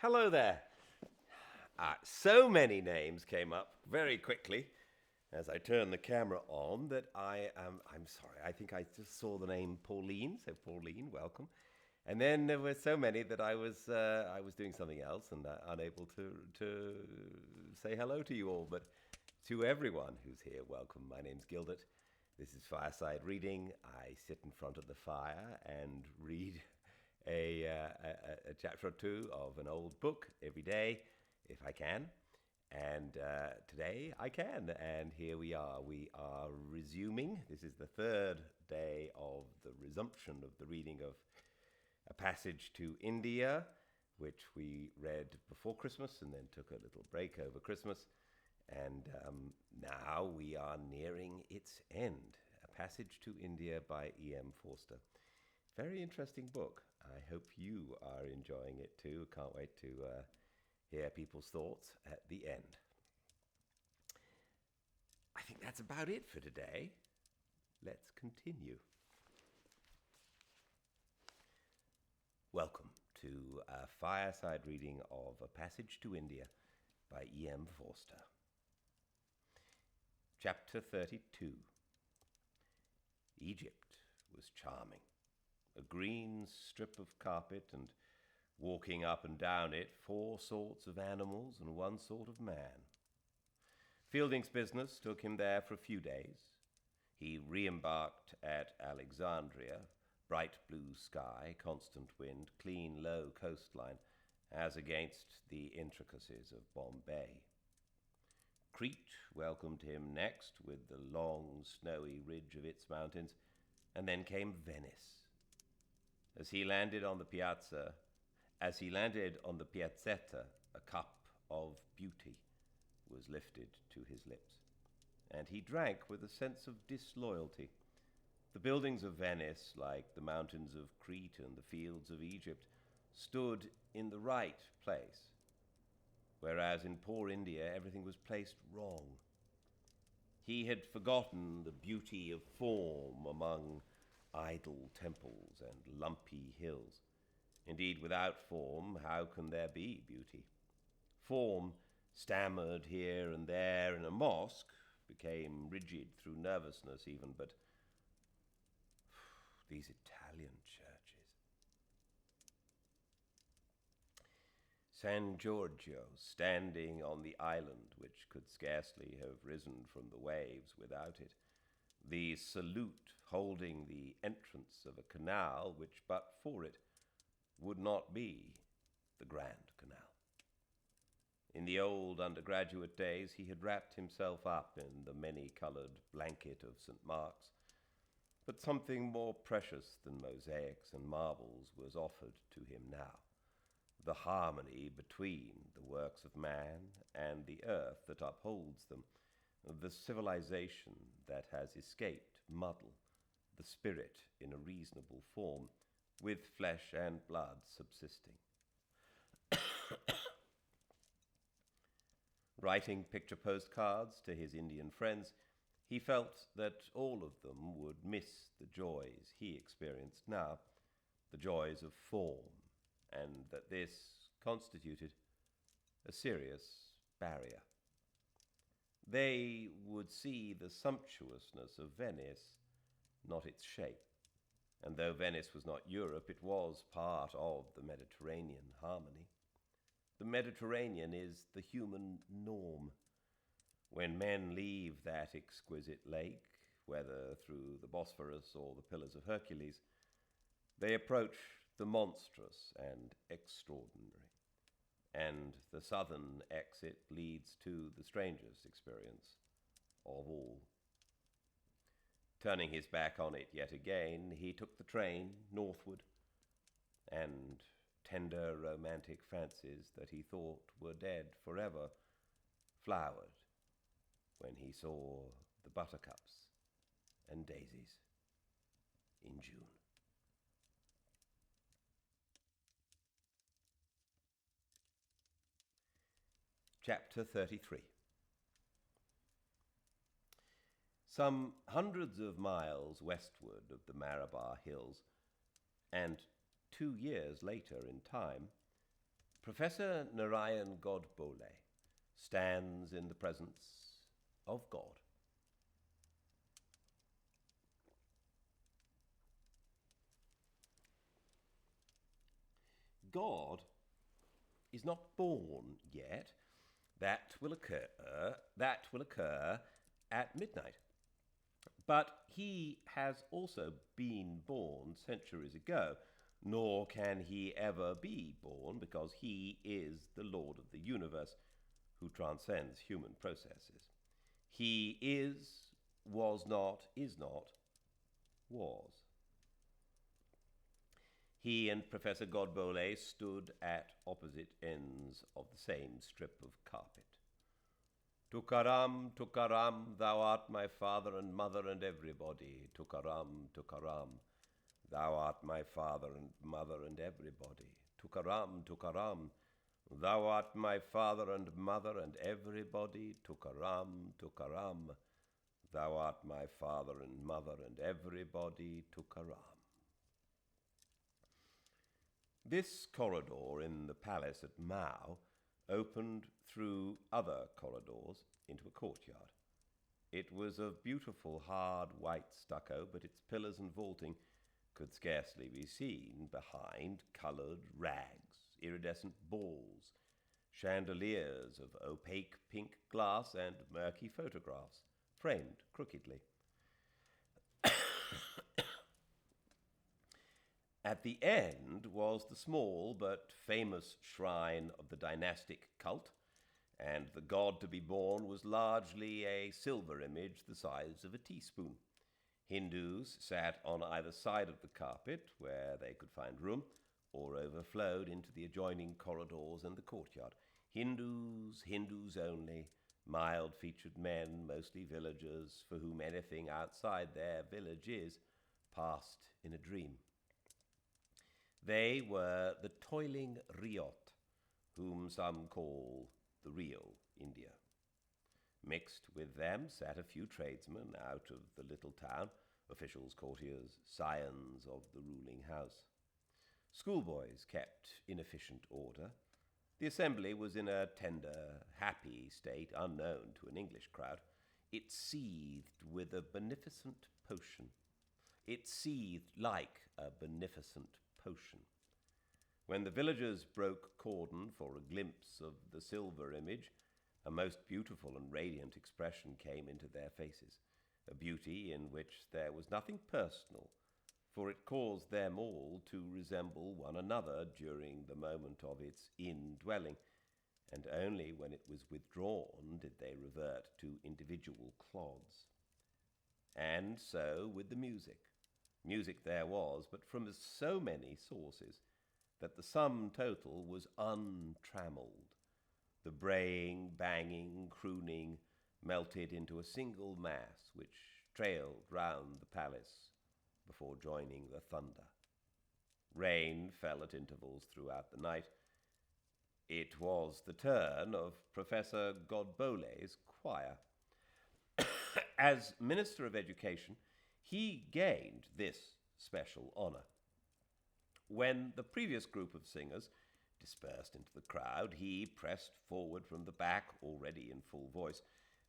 Hello there. So many names came up very quickly as I turned the camera on that I'm sorry, I think I just saw the name Pauline, so Pauline, welcome. And then there were so many that I was doing something else and unable to say hello to you all, but to everyone who's here, welcome. My name's Gildart. This is Fireside Reading. I sit in front of the fire and read a chapter or two of an old book every day, if I can. And today I can. And here we are. We are resuming. This is the third day of the resumption of the reading of A Passage to India, which we read before Christmas and then took a little break over Christmas. And now we are nearing its end. A Passage to India by E.M. Forster. Very interesting book. I hope you are enjoying it too. Can't wait to hear people's thoughts at the end. I think that's about it for today. Let's continue. Welcome to a fireside reading of A Passage to India by E.M. Forster. Chapter 32. Egypt was charming. A green strip of carpet, and walking up and down it 4 sorts of animals and 1 sort of man. Fielding's business took him there for a few days. He re-embarked at Alexandria, bright blue sky, constant wind, clean low coastline, as against the intricacies of Bombay. Crete welcomed him next with the long snowy ridge of its mountains, and then came Venice. As he landed on the piazzetta, a cup of beauty was lifted to his lips, and he drank with a sense of disloyalty. The buildings of Venice, like the mountains of Crete and the fields of Egypt, stood in the right place, whereas in poor India everything was placed wrong. He had forgotten the beauty of form among idol temples and lumpy hills. Indeed, without form, how can there be beauty? Form, stammered here and there in a mosque, became rigid through nervousness even, but these Italian churches. San Giorgio, standing on the island which could scarcely have risen from the waves without it, the salute holding the entrance of a canal which but for it would not be the Grand Canal. In the old undergraduate days he had wrapped himself up in the many-coloured blanket of St. Mark's, but something more precious than mosaics and marbles was offered to him now, the harmony between the works of man and the earth that upholds them, the civilization that has escaped muddle, the spirit in a reasonable form, with flesh and blood subsisting. Writing picture postcards to his Indian friends, he felt that all of them would miss the joys he experienced now, the joys of form, and that this constituted a serious barrier. They would see the sumptuousness of Venice, not its shape. And though Venice was not Europe, it was part of the Mediterranean harmony. The Mediterranean is the human norm. When men leave that exquisite lake, whether through the Bosphorus or the Pillars of Hercules, they approach the monstrous and extraordinary. And the southern exit leads to the strangest experience of all. Turning his back on it yet again, he took the train northward, and tender romantic fancies that he thought were dead forever flowered when he saw the buttercups and daisies in June. Chapter 33. Some hundreds of miles westward of the Malabar Hills, and 2 years later in time, Professor Narayan Godbole stands in the presence of God. God is not born yet. That will occur at midnight. But he has also been born centuries ago, nor can he ever be born, because he is the Lord of the universe who transcends human processes. He was not, was. He and Professor Godbole stood at opposite ends of the same strip of carpet. Tukaram, Tukaram, thou art my father and mother and everybody. Tukaram, Tukaram, thou art my father and mother and everybody. Tukaram, Tukaram, thou art my father and mother and everybody. Tukaram, Tukaram, thou art my father and mother and everybody. Tukaram. This corridor in the palace at Mao opened through other corridors into a courtyard. It was of beautiful hard white stucco, but its pillars and vaulting could scarcely be seen behind coloured rags, iridescent balls, chandeliers of opaque pink glass, and murky photographs, framed crookedly. At the end was the small but famous shrine of the dynastic cult, and the god to be born was largely a silver image the size of a teaspoon. Hindus sat on either side of the carpet, where they could find room, or overflowed into the adjoining corridors and the courtyard. Hindus, Hindus only, mild-featured men, mostly villagers, for whom anything outside their village is passed in a dream. They were the toiling Riot, whom some call the real India. Mixed with them sat a few tradesmen out of the little town, officials, courtiers, scions of the ruling house. Schoolboys kept in efficient order. The assembly was in a tender, happy state unknown to an English crowd. It seethed with a beneficent potion. It seethed like a beneficent potion. When the villagers broke cordon for a glimpse of the silver image, a most beautiful and radiant expression came into their faces, a beauty in which there was nothing personal, for it caused them all to resemble one another during the moment of its indwelling, and only when it was withdrawn did they revert to individual clods. And so with the music. Music there was, but from so many sources, that the sum total was untrammelled. The braying, banging, crooning melted into a single mass which trailed round the palace before joining the thunder. Rain fell at intervals throughout the night. It was the turn of Professor Godbole's choir. As Minister of Education, he gained this special honour. When the previous group of singers dispersed into the crowd, he pressed forward from the back, already in full voice,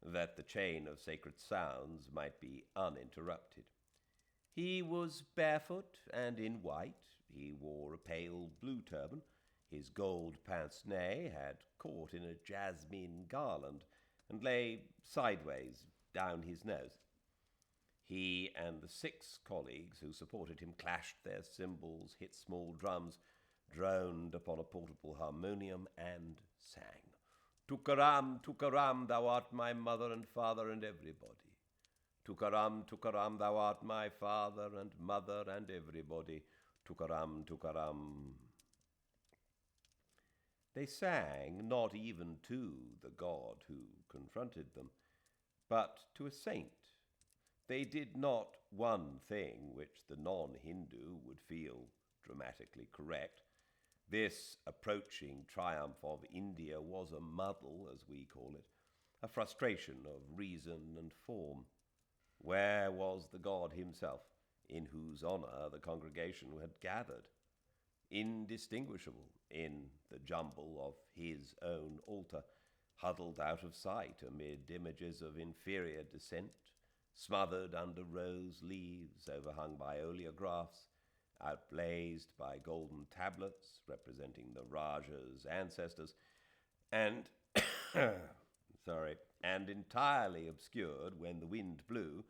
that the chain of sacred sounds might be uninterrupted. He was barefoot and in white. He wore a pale blue turban. His gold pince-nez had caught in a jasmine garland and lay sideways down his nose. He and the 6 colleagues who supported him clashed their cymbals, hit small drums, droned upon a portable harmonium, and sang, "Tukaram, Tukaram, thou art my mother and father and everybody. Tukaram, Tukaram, thou art my father and mother and everybody. Tukaram, Tukaram." They sang not even to the god who confronted them, but to a saint. They did not one thing which the non-Hindu would feel dramatically correct. This approaching triumph of India was a muddle, as we call it, a frustration of reason and form. Where was the god himself, in whose honour the congregation had gathered? indistinguishable in the jumble of his own altar, huddled out of sight amid images of inferior descent, smothered under rose leaves overhung by oleographs, outblazed by golden tablets representing the Raja's ancestors, and and entirely obscured when the wind blew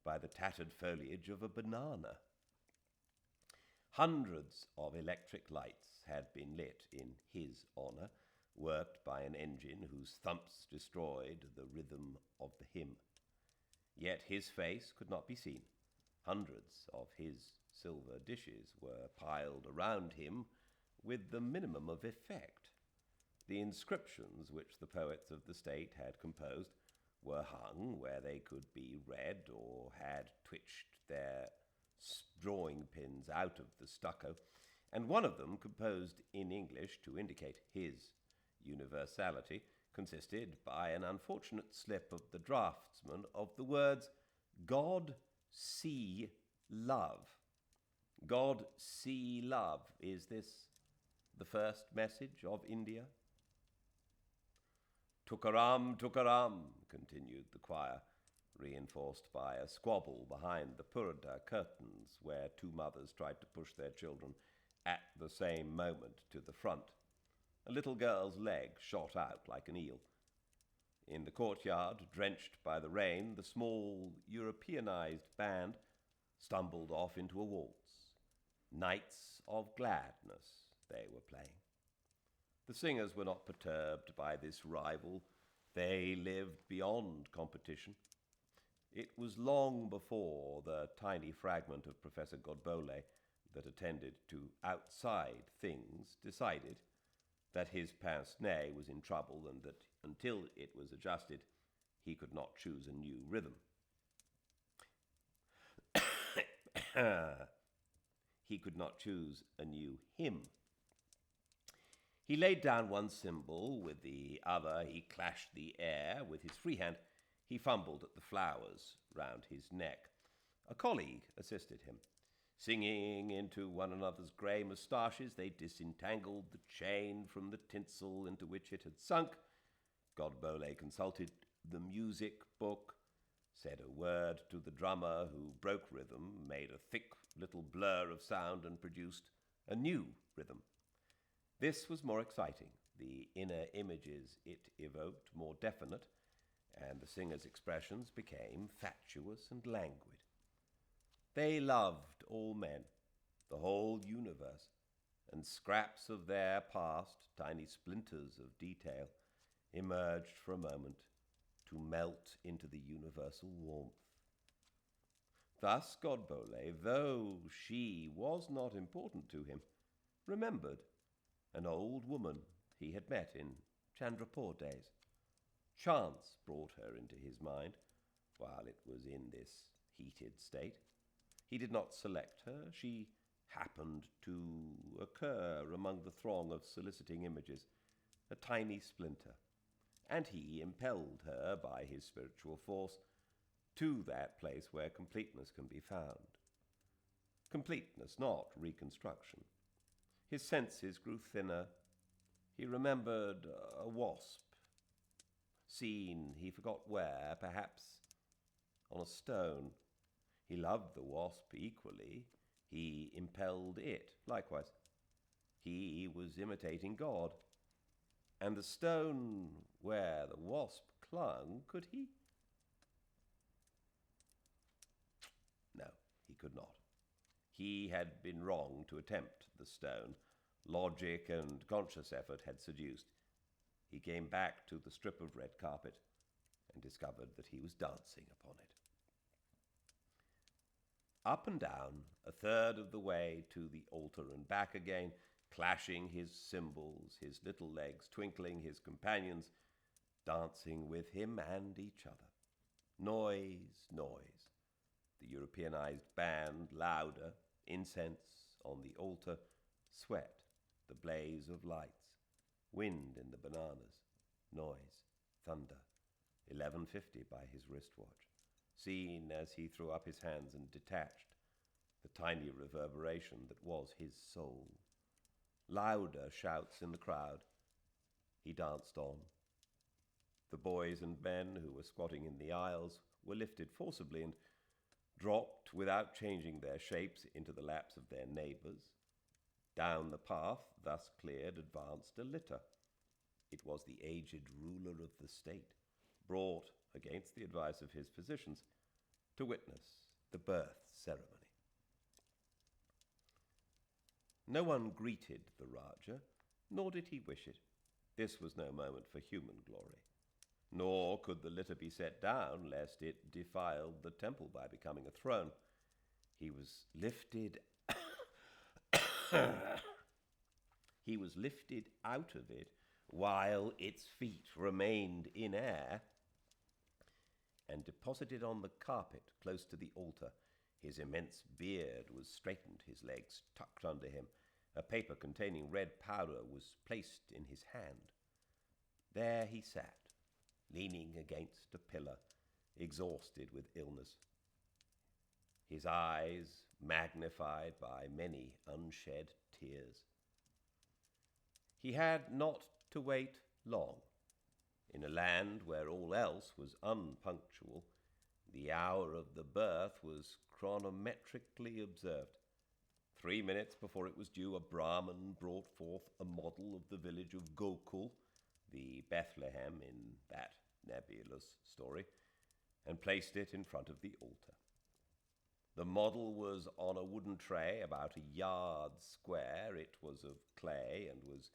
by the tattered foliage of a banana. Hundreds of electric lights had been lit in his honour, worked by an engine whose thumps destroyed the rhythm of the hymn. Yet his face could not be seen. Hundreds of his silver dishes were piled around him with the minimum of effect. The inscriptions which the poets of the state had composed were hung where they could be read, or had twitched their drawing pins out of the stucco, and one of them, composed in English to indicate his universality, consisted, by an unfortunate slip of the draftsman, of the words, "God see love." God see love. Is this the first message of India? "Tukaram, Tukaram," continued the choir, reinforced by a squabble behind the purdah curtains where two mothers tried to push their children at the same moment to the front. A little girl's leg shot out like an eel. In the courtyard, drenched by the rain, the small Europeanized band stumbled off into a waltz. Nights of Gladness they were playing. The singers were not perturbed by this rival. They lived beyond competition. It was long before the tiny fragment of Professor Godbole that attended to outside things decided that his pince-nez was in trouble, and that until it was adjusted, he could not choose a new rhythm. He could not choose a new hymn. He laid down one cymbal, with the other he clashed the air with his free hand. He fumbled at the flowers round his neck. A colleague assisted him. Singing into one another's grey moustaches, they disentangled the chain from the tinsel into which it had sunk. Godbole consulted the music book, said a word to the drummer, who broke rhythm, made a thick little blur of sound, and produced a new rhythm. This was more exciting, the inner images it evoked more definite, and the singer's expressions became fatuous and languid. They loved all men, the whole universe, and scraps of their past, tiny splinters of detail, emerged for a moment to melt into the universal warmth. Thus Godbole, though she was not important to him, remembered an old woman he had met in Chandrapur days. Chance brought her into his mind while it was in this heated state. He did not select her. She happened to occur among the throng of soliciting images, a tiny splinter, and he impelled her by his spiritual force to that place where completeness can be found. Completeness, not reconstruction. His senses grew thinner. He remembered a wasp, seen he forgot where, perhaps on a stone. He loved the wasp equally. He impelled it likewise. He was imitating God. And the stone where the wasp clung, could he? No, he could not. He had been wrong to attempt the stone. Logic and conscious effort had seduced. He came back to the strip of red carpet and discovered that he was dancing upon it. Up and down, a third of the way to the altar and back again, clashing his cymbals, his little legs twinkling, his companions dancing with him and each other. Noise, noise. The Europeanized band louder, incense on the altar, sweat, the blaze of lights, wind in the bananas, noise, thunder, 11:50 by his wristwatch, seen as he threw up his hands and detached the tiny reverberation that was his soul. louder shouts in the crowd. He danced on. The boys and men who were squatting in the aisles were lifted forcibly and dropped without changing their shapes into the laps of their neighbours. Down the path, thus cleared, advanced a litter. It was the aged ruler of the state, brought, against the advice of his physicians, to witness the birth ceremony. No one greeted the Raja, nor did he wish it. This was no moment for human glory. Nor could the litter be set down, lest it defiled the temple by becoming a throne. He was lifted he was lifted out of it while its feet remained in air and deposited on the carpet close to the altar. His immense beard was straightened, his legs tucked under him. A paper containing red powder was placed in his hand. There he sat, leaning against a pillar, exhausted with illness. His eyes magnified by many unshed tears. He had not to wait long. In a land where all else was unpunctual, the hour of the birth was chronometrically observed. 3 minutes before it was due, a Brahmin brought forth a model of the village of Gokul, the Bethlehem in that nebulous story, and placed it in front of the altar. The model was on a wooden tray about a yard square. It was of clay and was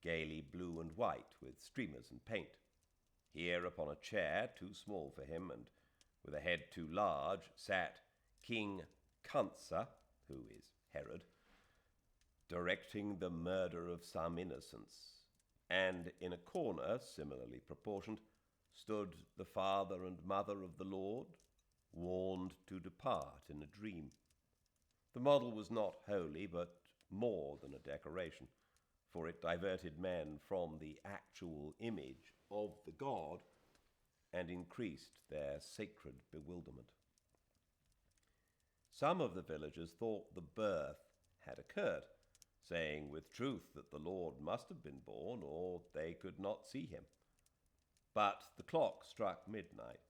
gaily blue and white with streamers and paint. Here, upon a chair too small for him and with a head too large, sat King Kansa, who is Herod, directing the murder of some innocents. And in a corner, similarly proportioned, stood the father and mother of the Lord, warned to depart in a dream. The model was not holy, but more than a decoration, for it diverted men from the actual image of the god and increased their sacred bewilderment. Some of the villagers thought the birth had occurred, saying with truth that the Lord must have been born, or they could not see him. But the clock struck midnight,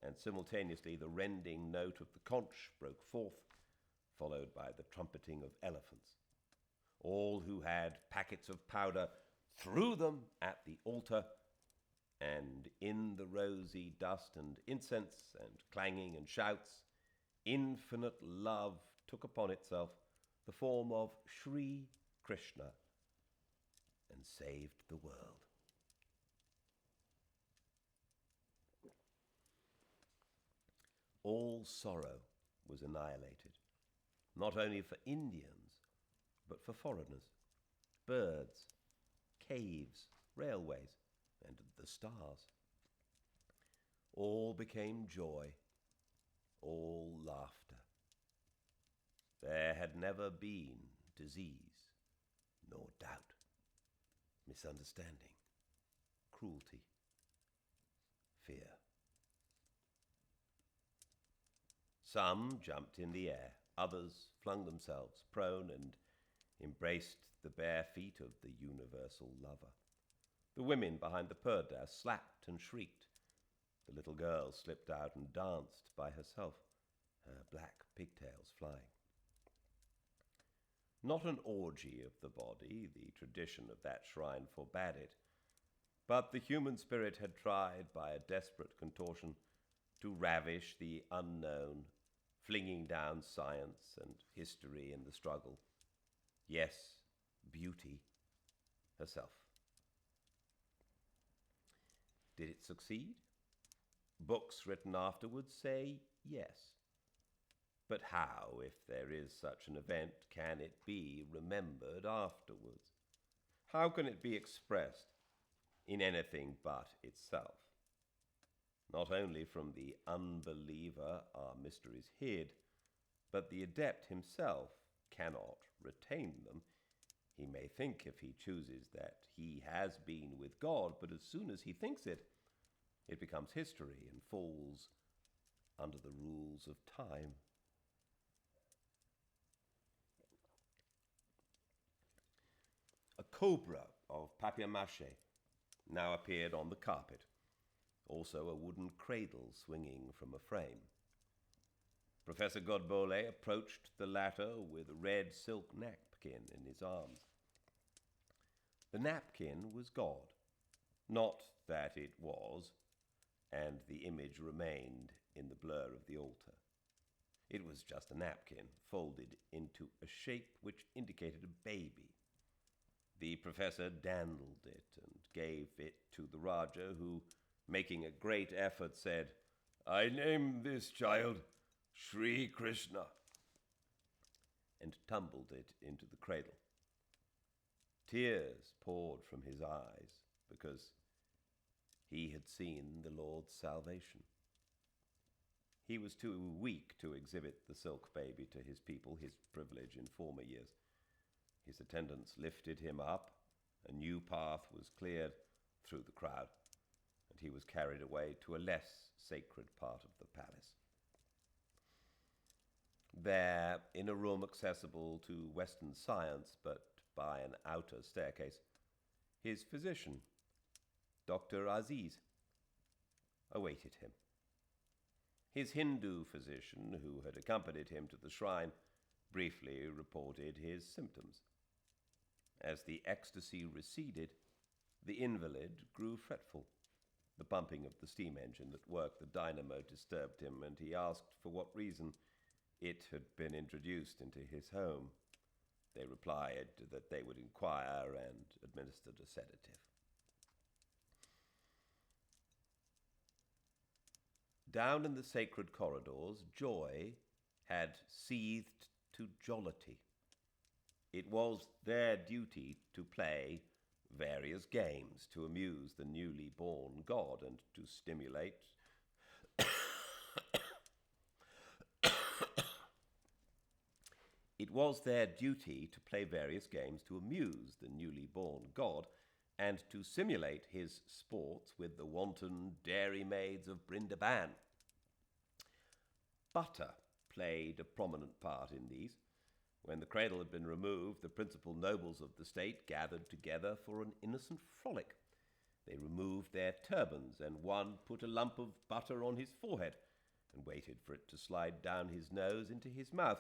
and simultaneously the rending note of the conch broke forth, followed by the trumpeting of elephants. All who had packets of powder threw them at the altar, and in the rosy dust and incense and clanging and shouts, infinite love took upon itself the form of Sri Krishna and saved the world. All sorrow was annihilated, not only for Indians, but for foreigners, birds, caves, railways, and the stars. All became joy, all laughter. There had never been disease, nor doubt, misunderstanding, cruelty, fear. Some jumped in the air, others flung themselves prone and embraced the bare feet of the universal lover. The women behind the purdah slapped and shrieked. The little girl slipped out and danced by herself, her black pigtails flying. Not an orgy of the body, the tradition of that shrine forbade it, but the human spirit had tried by a desperate contortion to ravish the unknown, flinging down science and history in the struggle. Yes, beauty herself. Did it succeed? Books written afterwards say yes. But how, if there is such an event, can it be remembered afterwards? How can it be expressed in anything but itself? Not only from the unbeliever are mysteries hid, but the adept himself cannot retain them. He may think, if he chooses, that he has been with God, but as soon as he thinks it, it becomes history and falls under the rules of time. cobra of papier-mâché now appeared on the carpet, also a wooden cradle swinging from a frame. Professor Godbole approached the latter with a red silk napkin in his arms. The napkin was God, not that it was, and the image remained in the blur of the altar. It was just a napkin, folded into a shape which indicated a baby. The professor dandled it and gave it to the Raja, who, making a great effort, said, "I name this child Sri Krishna," and tumbled it into the cradle. Tears poured from his eyes because he had seen the Lord's salvation. He was too weak to exhibit the silk baby to his people, his privilege in former years. His attendants lifted him up, a new path was cleared through the crowd, and he was carried away to a less sacred part of the palace. There, in a room accessible to Western science but by an outer staircase, his physician, Dr. Aziz, awaited him. His Hindu physician, who had accompanied him to the shrine, briefly reported his symptoms. As the ecstasy receded, the invalid grew fretful. The pumping of the steam engine that worked the dynamo disturbed him, and he asked for what reason it had been introduced into his home. They replied that they would inquire and administered a sedative. Down in the sacred corridors, joy had seethed to jollity. It was their duty to play various games to amuse the newly born god and to stimulate It was their duty to play various games to amuse the newly born god and to simulate his sports with the wanton dairymaids of Brindaban. Butter played a prominent part in these. When the cradle had been removed, the principal nobles of the state gathered together for an innocent frolic. They removed their turbans, and one put a lump of butter on his forehead and waited for it to slide down his nose into his mouth.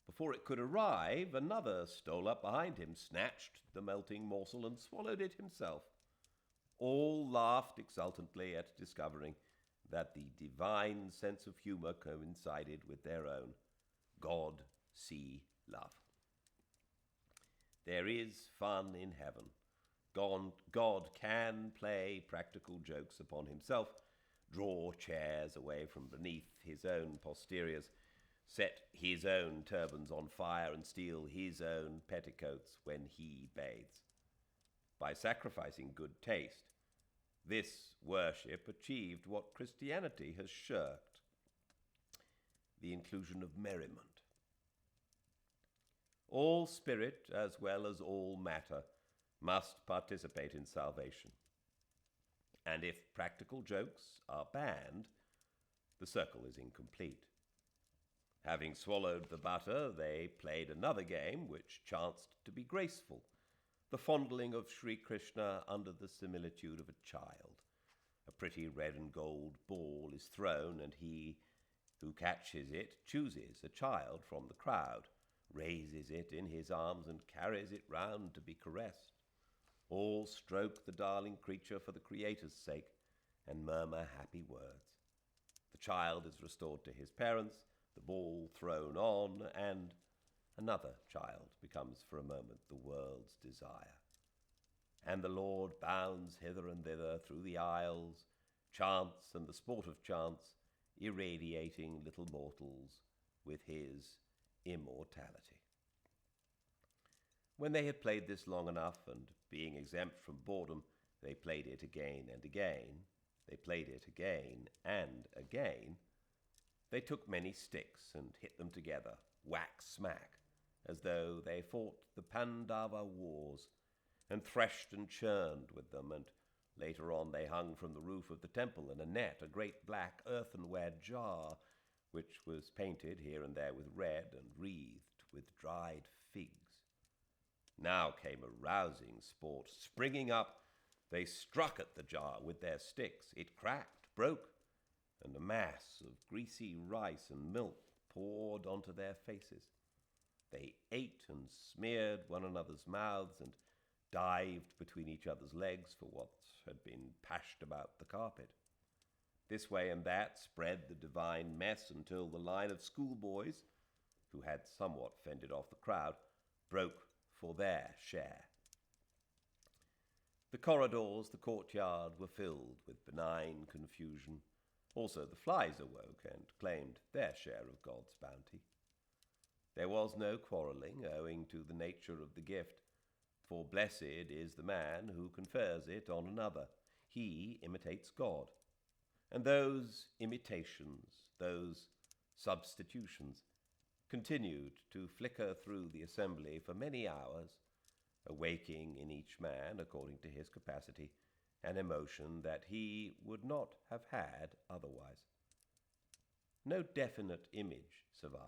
Before it could arrive, another stole up behind him, snatched the melting morsel, and swallowed it himself. All laughed exultantly at discovering that the divine sense of humor coincided with their own. God, see, love. There is fun in heaven. God can play practical jokes upon himself, draw chairs away from beneath his own posteriors, set his own turbans on fire, and steal his own petticoats when he bathes. By sacrificing good taste, this worship achieved what Christianity has shirked: the inclusion of merriment. All spirit, as well as all matter, must participate in salvation. And if practical jokes are banned, the circle is incomplete. Having swallowed the butter, they played another game which chanced to be graceful, the fondling of Sri Krishna under the similitude of a child. A pretty red and gold ball is thrown, and he who catches it chooses a child from the crowd, raises it in his arms, and carries it round to be caressed. All stroke the darling creature for the Creator's sake and murmur happy words. The child is restored to his parents, the ball thrown on, and another child becomes for a moment the world's desire. And the Lord bounds hither and thither through the aisles, chants and the sport of chants, irradiating little mortals with his immortality. When they had played this long enough, and being exempt from boredom, they played it again and again, they played it again and again, they took many sticks and hit them together, whack-smack, as though they fought the Pandava wars, and threshed and churned with them, and later on they hung from the roof of the temple in a net a great black earthenware jar, which was painted here and there with red and wreathed with dried figs. Now came a rousing sport. Springing up, they struck at the jar with their sticks. It cracked, broke, and a mass of greasy rice and milk poured onto their faces. They ate and smeared one another's mouths and dived between each other's legs for what had been pashed about the carpet. This way and that spread the divine mess until the line of schoolboys, who had somewhat fended off the crowd, broke for their share. The corridors, the courtyard, were filled with benign confusion. Also the flies awoke and claimed their share of God's bounty. There was no quarrelling, owing to the nature of the gift, for blessed is the man who confers it on another. He imitates God. And those imitations, those substitutions, continued to flicker through the assembly for many hours, awaking in each man, according to his capacity, an emotion that he would not have had otherwise. No definite image survived.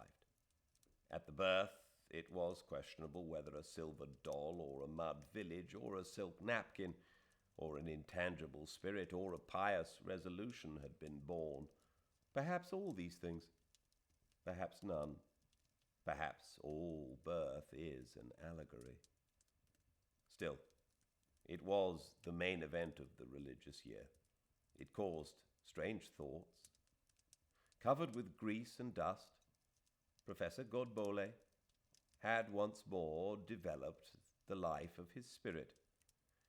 At the birth, it was questionable whether a silver doll or a mud village or a silk napkin or an intangible spirit or a pious resolution had been born. Perhaps all these things, perhaps none. Perhaps all birth is an allegory. Still, it was the main event of the religious year. It caused strange thoughts. Covered with grease and dust, Professor Godbole had once more developed the life of his spirit.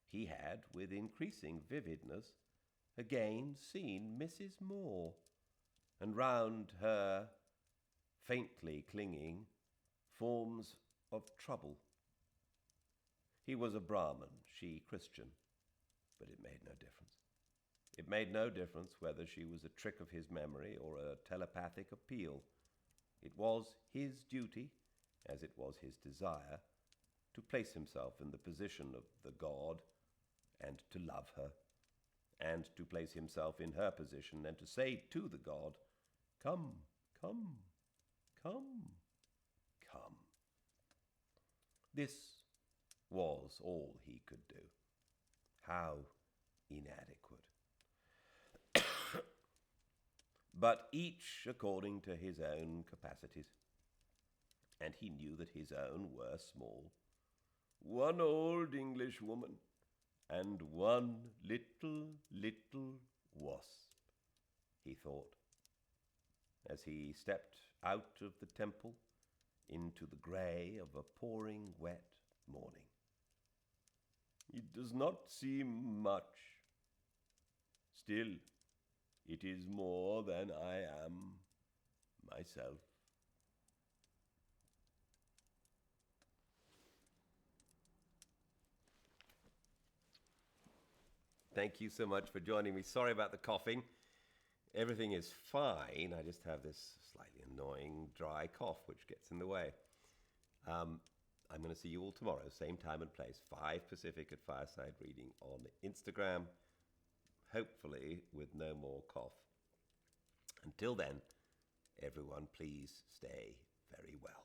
He had, with increasing vividness, again seen Mrs. Moore, and round her, faintly clinging, forms of trouble. He was a Brahmin, she Christian, but it made no difference. It made no difference whether she was a trick of his memory or a telepathic appeal. It was his duty, as it was his desire, to place himself in the position of the god and to love her, and to place himself in her position and to say to the god, "Come, come, come, come." This was all he could do. How inadequate. But each according to his own capacities, and he knew that his own were small. One old English woman, and one little wasp, he thought, as he stepped out of the temple into the grey of a pouring wet morning. It does not seem much. Still, it is more than I am myself. Thank you so much for joining me. Sorry about the coughing. Everything is fine. I just have this slightly annoying dry cough which gets in the way. I'm going to see you all tomorrow, same time and place, 5 Pacific at Fireside Reading on Instagram, hopefully with no more cough. Until then, everyone, please stay very well.